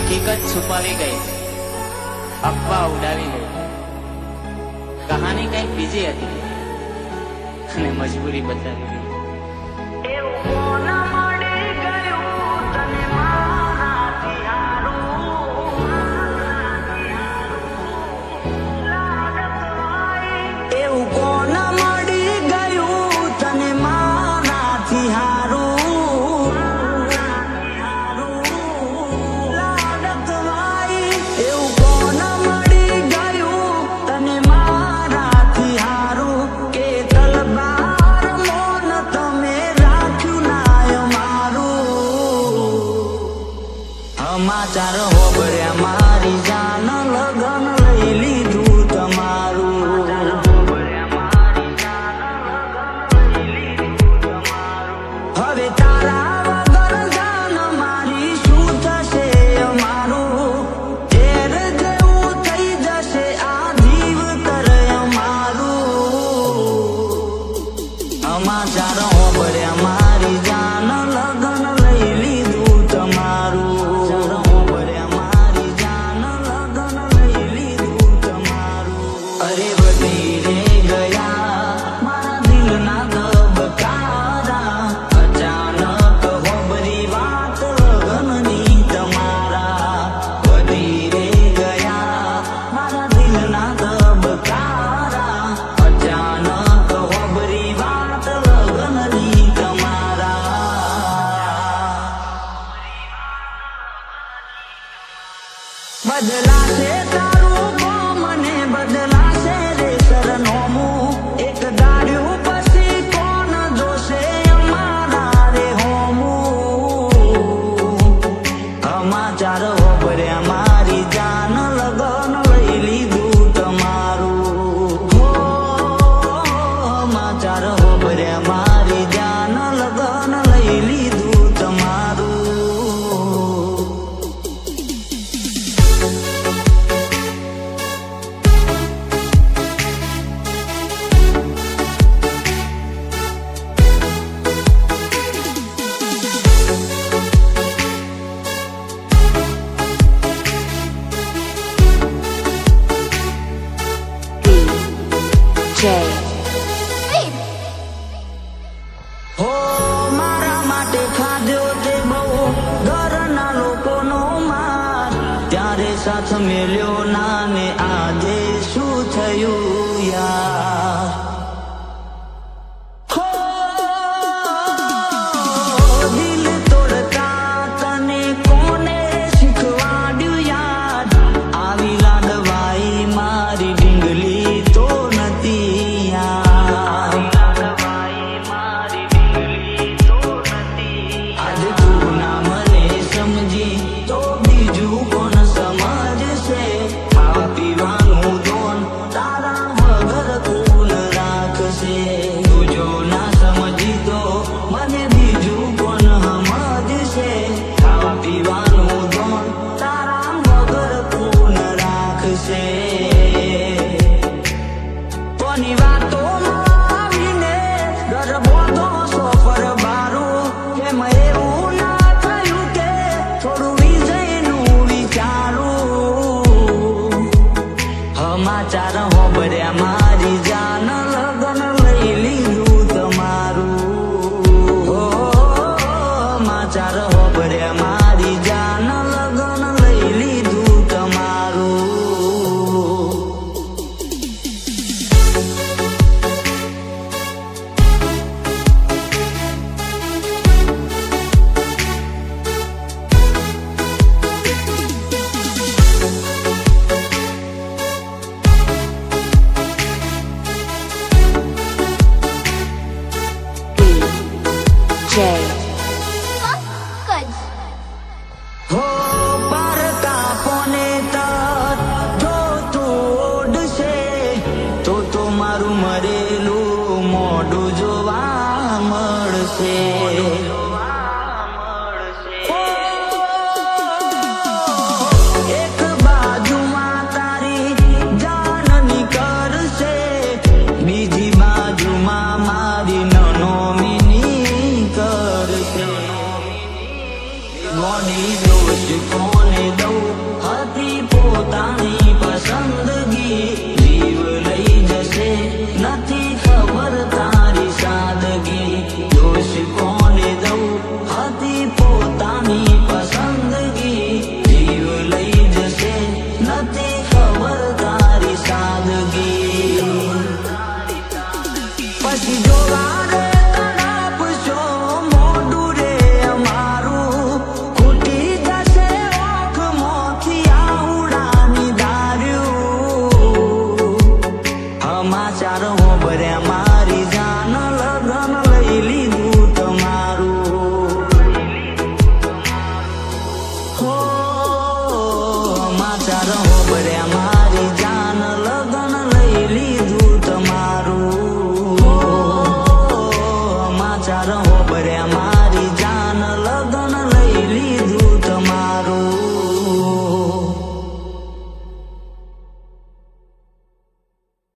હકીકત છુપાવી ગઈ, અફવા ઉડાવી ગઈ, કહાની કંઈક બીજી હતી અને મજબૂરી બતાવી ગઈ. સમાચાર હોબળ્યા મારી જાન લગન લઈ લીધું તમારું. હવે તારા વગર જાન મારી શું થશે અમારું? ઝેર જેવું થઈ જશે આ જીવતર અમારું. સમાચાર હોબળ્યા મારી જાન લગન લઈ લીધું તમારું. બદલાશે તારું મને બદલાશે રે સરનામું. એક દાડ્યું પછી કોણ જોશે અમારા રે હોમું. સમાચાર હોબળ્યા મારી જાન લગન લઈ લીધું તમારું. સમાચાર હોબળ્યા મારી જાન લગન લઈ લીધું તમારું. હો મારા માટે ખાધ્યો તે બહુ ઘરના લોકોનો માર, ત્યારે સાથ મેલ્યો ના ને આજે શું થયું યાર? હો દિલ તોડતા તને કોને શીખવાડ્યું યાર? આવી લાડવાઈ મારી ડીંગલી તો નથી યાર. કોની વાતોમાં આવીને ગરબો તો સોફર બારું. કેમ એવું ના થયું કે થોડું વિજયનું વિચારું? સમાચાર હોબળ્યા મારી જાન લગન લઈ લીધું તમારું. સમાચાર હોબળ્યા મારી જાન લગન લઈ લીધું તમારું. હો પારકા પોને તર જો તું ઓડશે તો મારું મરેલું મોઢું જોવા મળશે. એક બાજુમાં તારી જાન નીકળશે, બીજી બાજુમાં મારી નોમિની કરશે. ગોડી દોષ કોને દઉં પોતાની પસંદગી જીવ લઈ જશે નથી ખબર તારી સાદગી દોષ કોને દઉં હતી પોતાની પસંદગી જીવ લઈ જશે નથી ખબર તારી સાદગી પછી જોવા રે તડપશો મોઢું રે અમારું ખૂટી જશે ઓખમાંથી આવડાની દાર્યું સમાચાર હોભર્યા મારી જાન લગન લઈ લીધું તમારું હો સમાચાર હોભર્યા મારી જાન લગન લઈ લીધું તમારું હો સમાચાર હોભર્યા મારી જાન લગન લઈ લીધું